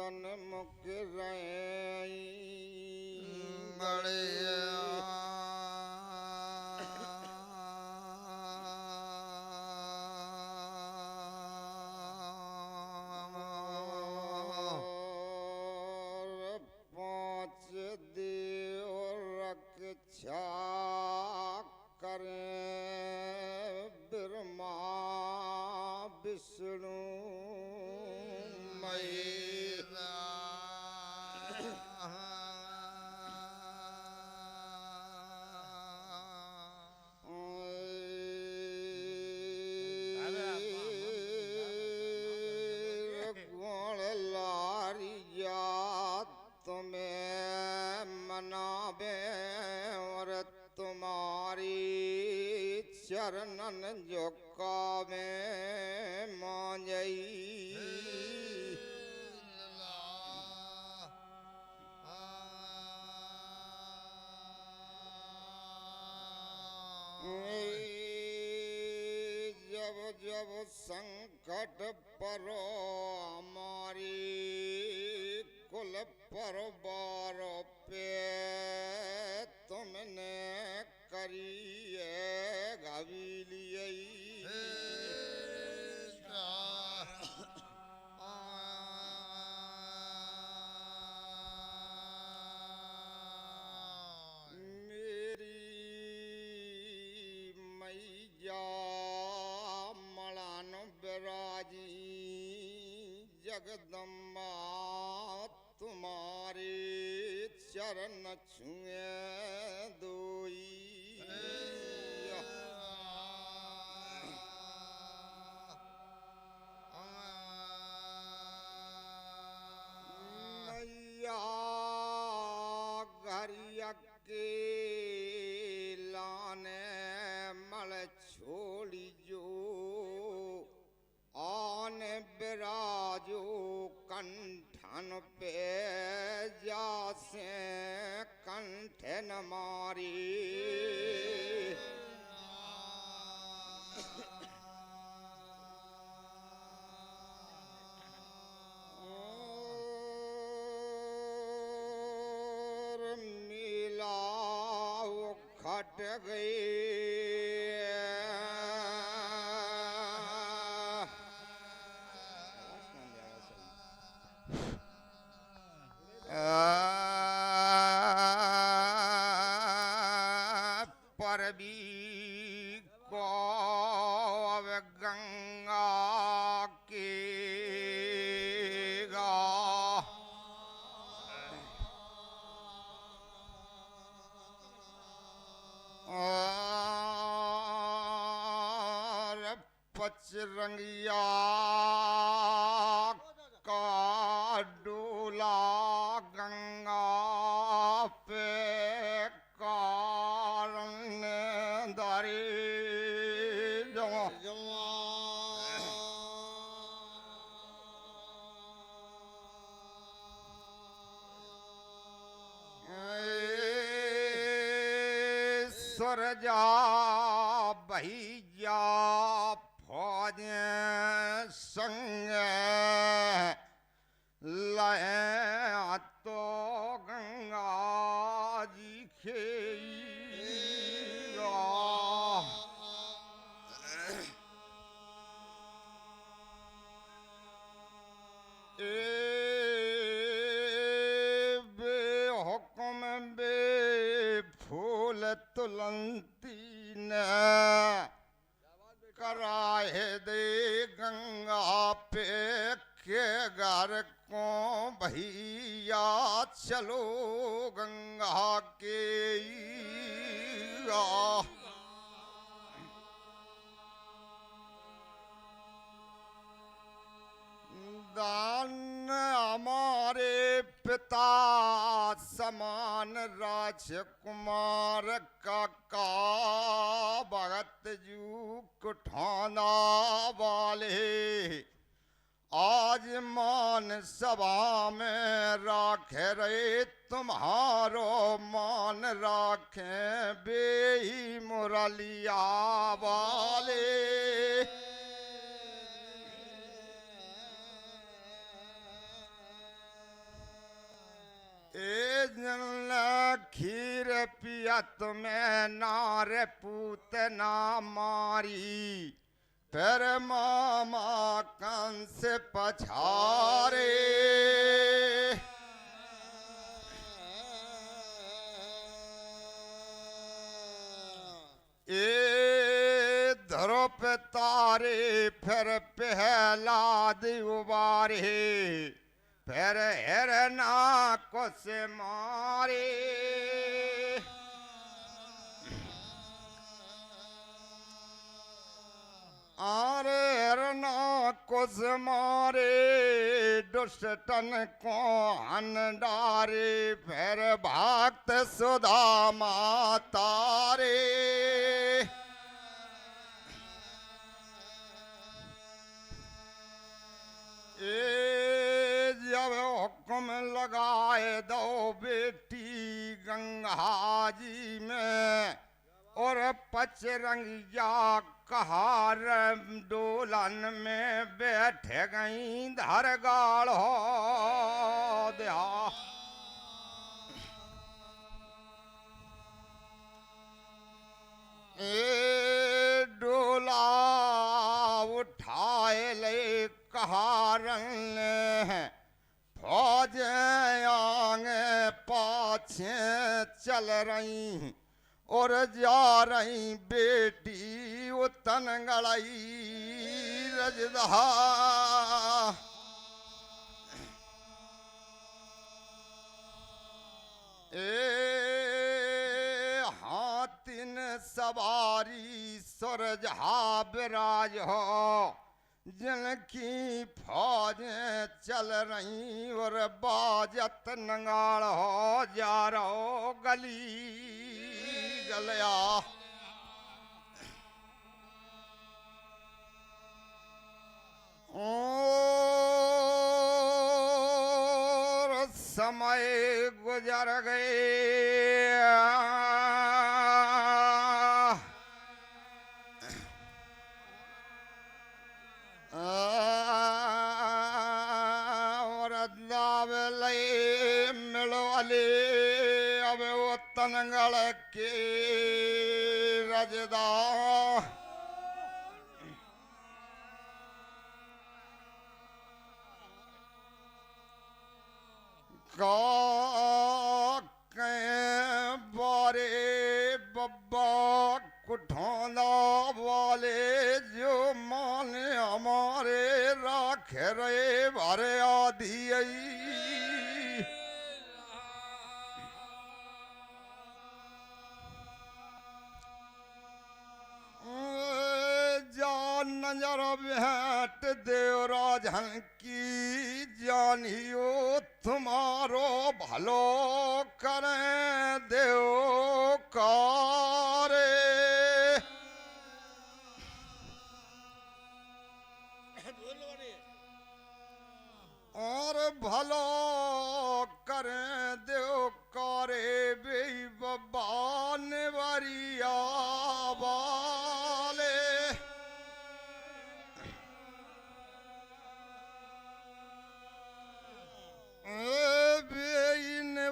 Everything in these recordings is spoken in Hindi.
सन्मुख रहे बड़े पांच देव रक्षा करें ब्रह्मा विष्णु गुण लारिया तुम्हें मनावे और तुम्हारी चरणन झुकावे मांझई जब जब संकट परो हमारी कुल परवार पे तुमने करी है घबीलियई जगदम्बा तुम्हारे चरण छुए दोई मैया घरिया के लाने मल छोड़ी जो आन बिराजो कंठन पे जासे कंठ न मारी और मिला वो खट गई पर भी को गंगा के गा और पचरंगिया का डोला गंगा पे कारण दारी सरजा भैया फौज संग लय तो गंगा जी खेईगा बेहुक्म बे फूल तुलंती ने कराए दे गंगा पे के घर को भैया चलो गंगा के दान हमारे पिता समान राजकुमार काका भगत जू कुठाना वाले आज मान सभा में राखे रे तुम्हारो मान राखे बेही मुरलिया वाले पिया तुम्हें नार पूतना मारी फिर मामा कंस पछारे ए ध्रुप तारे फिर प्रहलाद उबारे फिर हिरना कुछ मारे आरे हिरना कुछ मारे दुष्टन को हन डारे फिर भक्त सुदामा तारे जब हुक्म लगाए दो बेटी गंगा जी में और पचरंगिया कहार डोलन में बैठ गई धरगाड़ हो दया ए डोला उठाए ले कहारन फौज आगे पाछे चल रही और जा रही बेटी उतन गड़ई रजदहा हाथिन सवारी सुरजहा विराज हो जिनकी फौजें चल रही और बाजत नंगाड़ हो जा रहो गली गलया और समय गुजर गए और दावले मिलवाले अब वो तनगढ़ के रजदा बारे बब्बा कुठौंदा वाले जो मान हमारे राख रहे भरे आधी जान नजर भेंट देवराजन की जानियो तुम्हारो भलो करें देव कारे और भलो करें देव कारे बे बब्बा ने वरिया वाले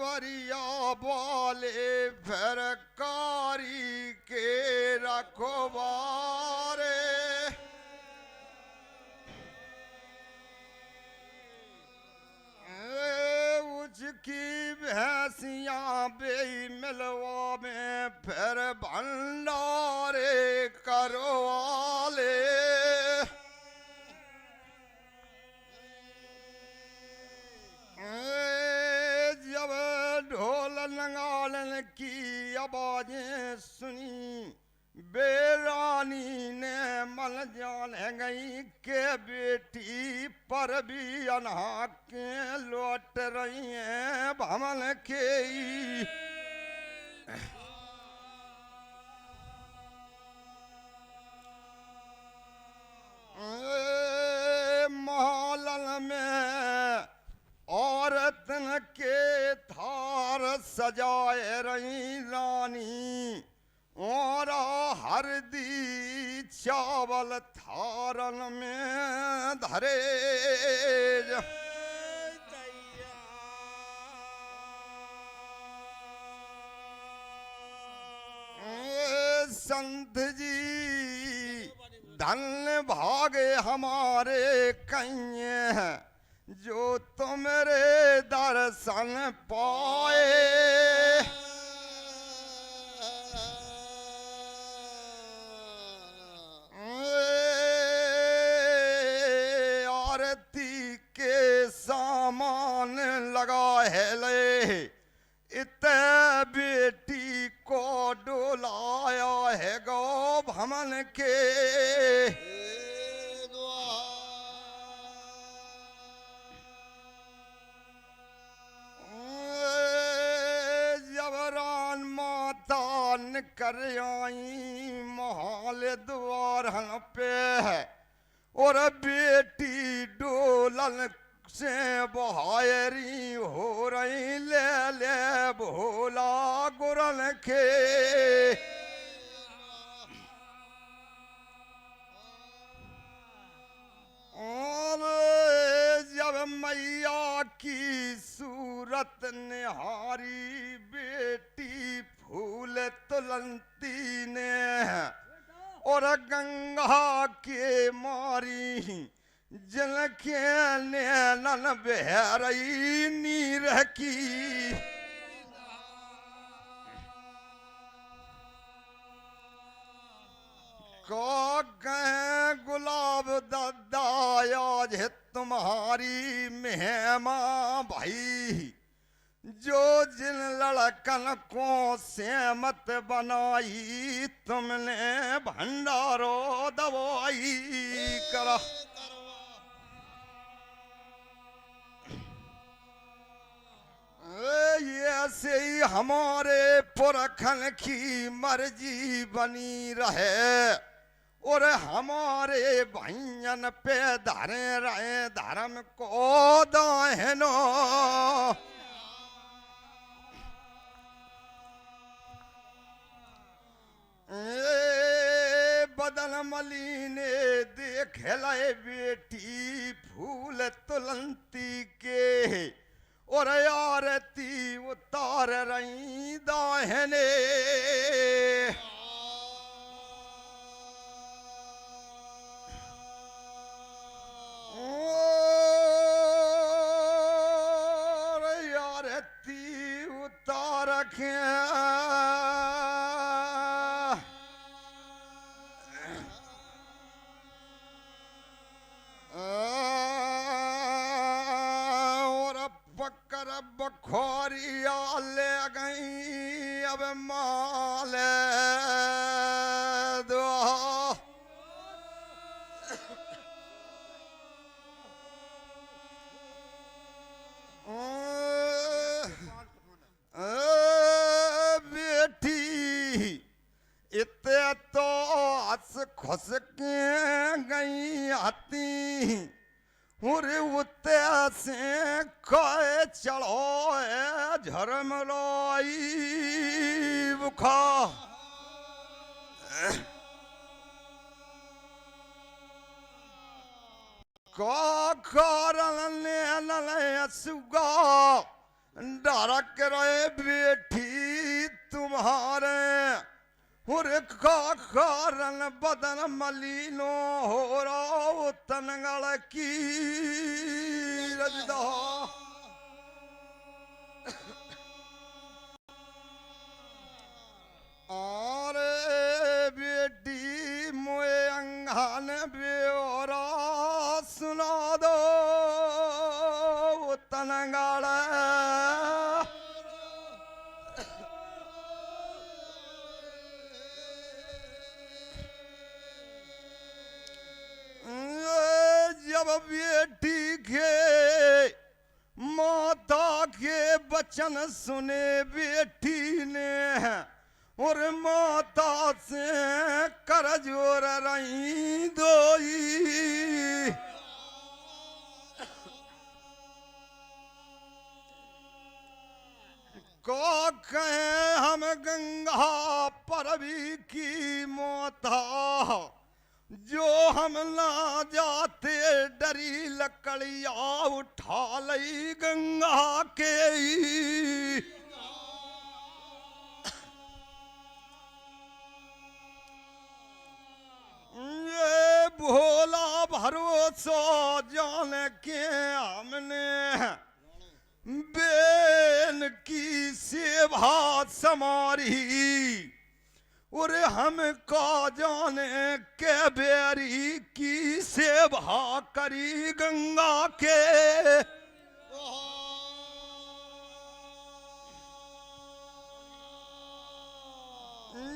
वरिया बोले फिर कारी के रखवारे उसकी भैंसियां बे मिलवा में फिर भंडारे करवाले नगाड़न की आवाजें सुनी बेरानी ने मन जान गई के बेटी पर भी अनहा के लौट रही हैं भमन के मोहल्लन में औरतन के थार सजाए रही रानी और हरदी चावल थारन में धरे पंथ जी धन्य भागे हमारे कइये जो तुमरे दर्शन पाए। आरती के सामान लगा है ले इत बेटी को डोलाया है गौ भमन के। जबरान माता निकर आई महाल द्वार पे और बेटी डोलन से बहायरी हो रही ले ले भोला गुरन के। और जब मैया की सूरत निहारी बेटी फूल तुलंती ने और गंगा के मारी जल के नैनन बह रही नीर की। कहे गुलाब दादा आज है तुम्हारी मेहमा भाई जो जिन लड़कन को सहमत बनाई तुमने भंडारो दवाई करा। ऐसे ही हमारे पुरखन की मर्जी बनी रहे और हमारे भैयन पे धरे रहे धर्म को दाहिनो। बदन मली ने देख लाए बेटी फूल तुलंती के और आरती उतार रही दाहिने। और आरती उतार रखे बखोरिया ले गई अब माल दो। बेटी इतने तो हंस खुस के गई आती और उत्ते से कहे चढ़ो है झरम लोई बुखा। का कारण ने सुगा डरक रहे बेटी तुम्हारे और का कारण बदन मलिनो हो रहा तनगल की रजदा। और बेटी मोए अंगन ब्योरा सुना दो तनगल। जब बेटी के माता के वचन सुने बेटी ने और माता से कर जोर रही दोई। को कहे हम गंगा परवी की माता जो हम ना जाते डरी लकड़िया उठा लई गंगा के। सो जान के हमने बेन की सेवा समारी और हम का जाने के बेरी की सेवा करी गंगा के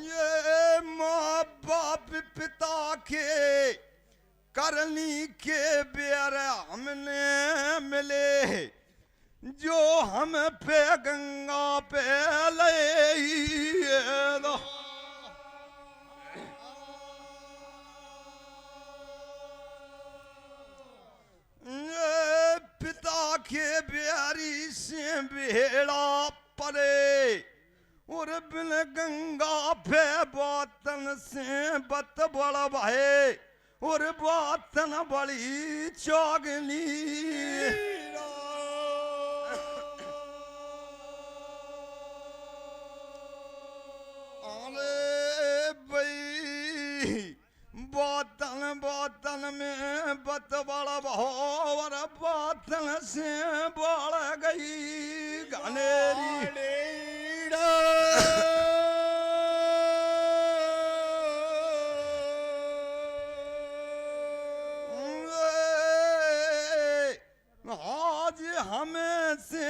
ये माँ बाप पिता के करनी के बेर हमने मिले जो हम पे गंगा पे ले दो पिता के ब्यारी से बेड़ा पड़े और बिन गंगा पे बातन से बत बड़ा भाई और बातन बड़ी चौगनी अरे भाई बातन में बत बड़ा भोर बातन से बढ़ गई घनेरी आज हमें से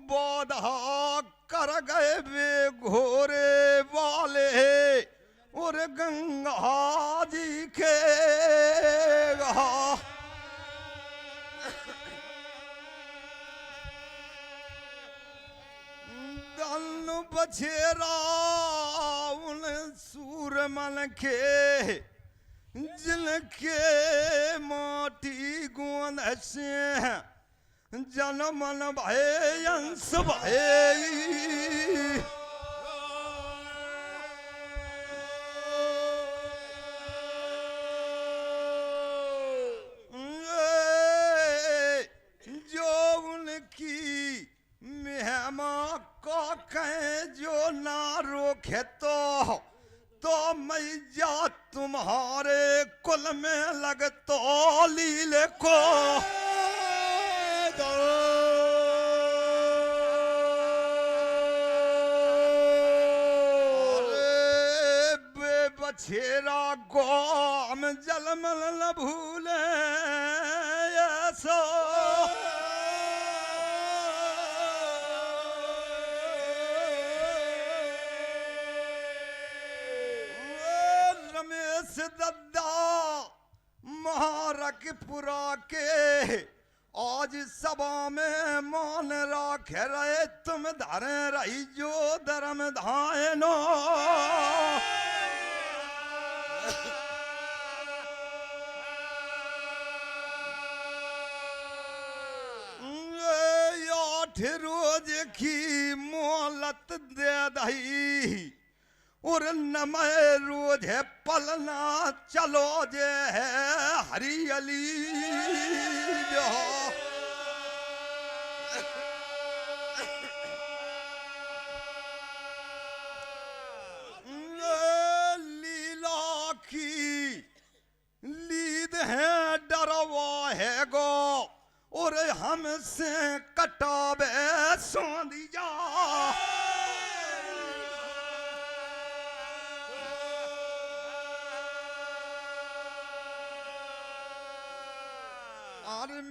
बोधा कर गए वे घोरे वाले और गंगा जी के दल बछेरा उन सूरमन के जिनके माटी गोंद से जनमन भय अंश भय जो ना रोके तो मैं जा तुम्हारे कुल में लग तो लीले को अरे बे बछेरा गोम जलमल न भूले ऐसा दद्दा महारकपुरा के आज सभा में मान राखे रहे तुम धरे रही जो धर्म धायनो आठ रोज की मोहलत दे दही और नमय रोज है पलना चलो जे है हरियली जो लीला की लीद है डरवा है गो और हमसे कटावे सोंदी जा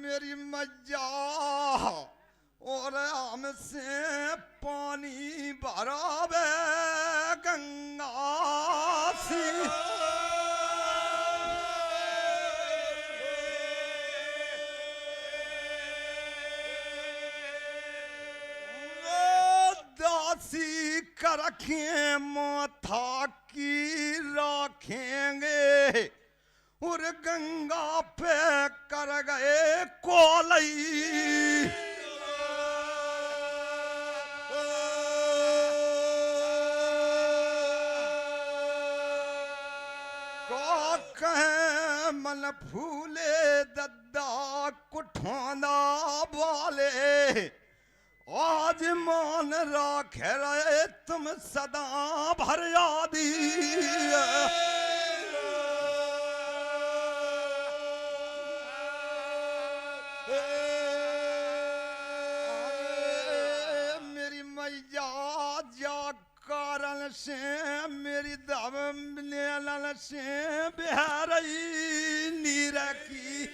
मेरी मज्जा और हमसे पानी भरावे गंगा सी दासी कर रखें माथा की रखेंगे और गंगा पे कर गए कोलई को कहे मन फूले दद्दा कुठाना वाले आज मान राखे रहे तुम सदा भर यादी से बिहारई नीर की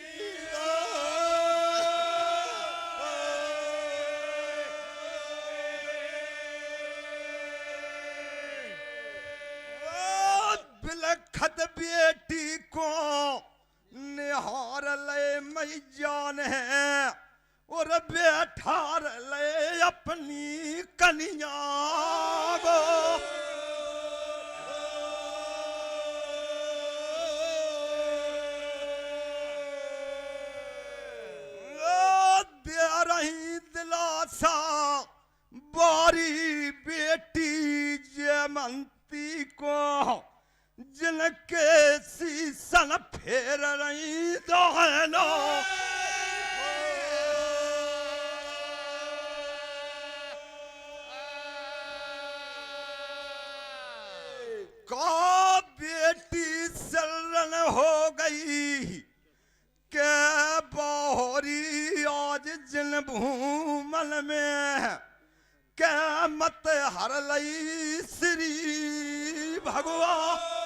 बिलखत बेटी को निहार ले मई जान है और बैठार ले अपनी कनिया गो दे रही दिलासा बारी बेटी जयमंती को जिनके सीसन फेर रही दहनो का बेटी शरण हो गई के बाहरी आज जिन भूमन में के मत हर लई श्री भगवान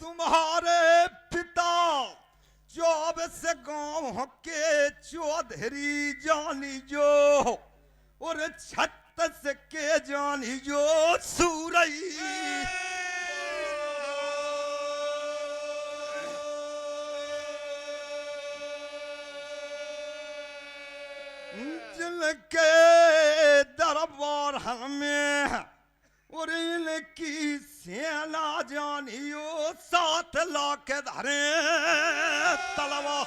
तुम्हारे पिता 24 गांव के चौधरी जानी जो और 36 के जानी जो सूरई जिनके दरबार हमें और इनकी सेना जानियो 7 लाख धरे तलवा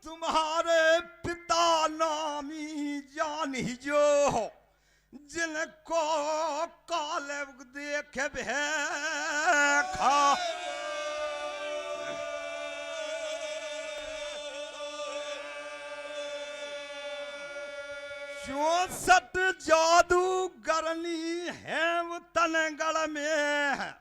तुम्हारे पिता नामी जानी जो जिनको काले देख खा चौसठ जादूगरनी है वो तनगढ़ में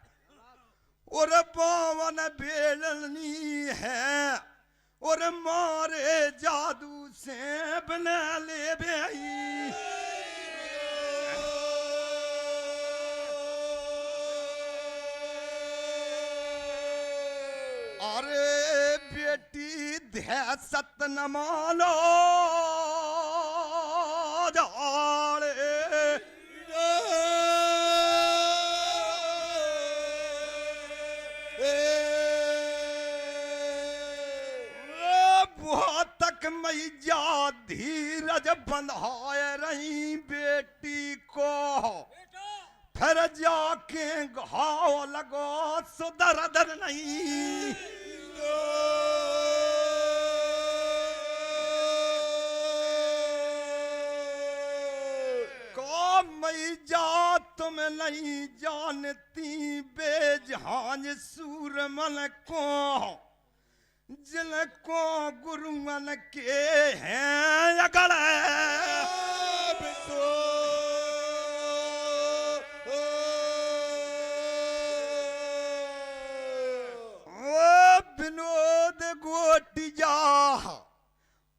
और 52 बेलनी है और मारे जादू से बना ले भाई अरे बेटी ध्या सत न मानो मई जा धीरज बंधाए रही बेटी को फिर जाके घाव लगो सुदर नहीं को मई जा तुम नहीं जानती बेजहान सूरमन को जिनको गुरुमन के हैं अगल विनोद गोटिया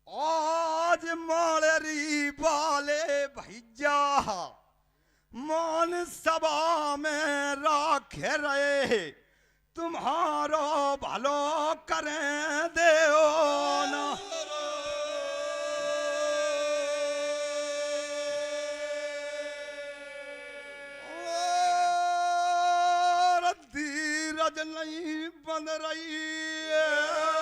आज मालरी वाले भैया मान सभा में राखे रहे तुम्हारो भलो करें देओ ना और धीरज नहीं बन रही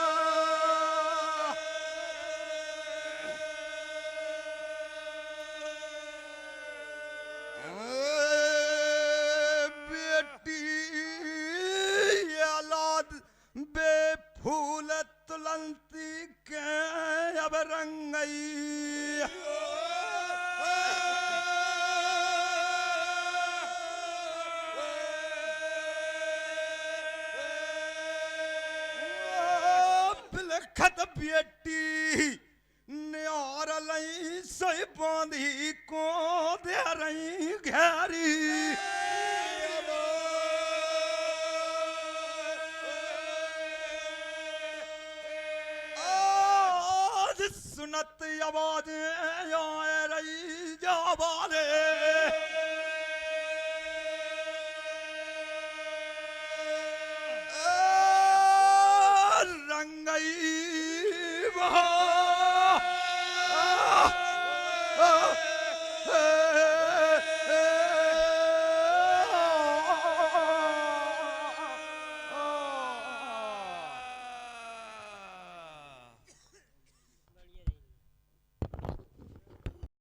बेफूल तुलंती के अब रंगई बिलखत बेटी न्यार लई सोई बांधी को दे रही घेरी नत आवाज आए रही जावाले रंगई बहा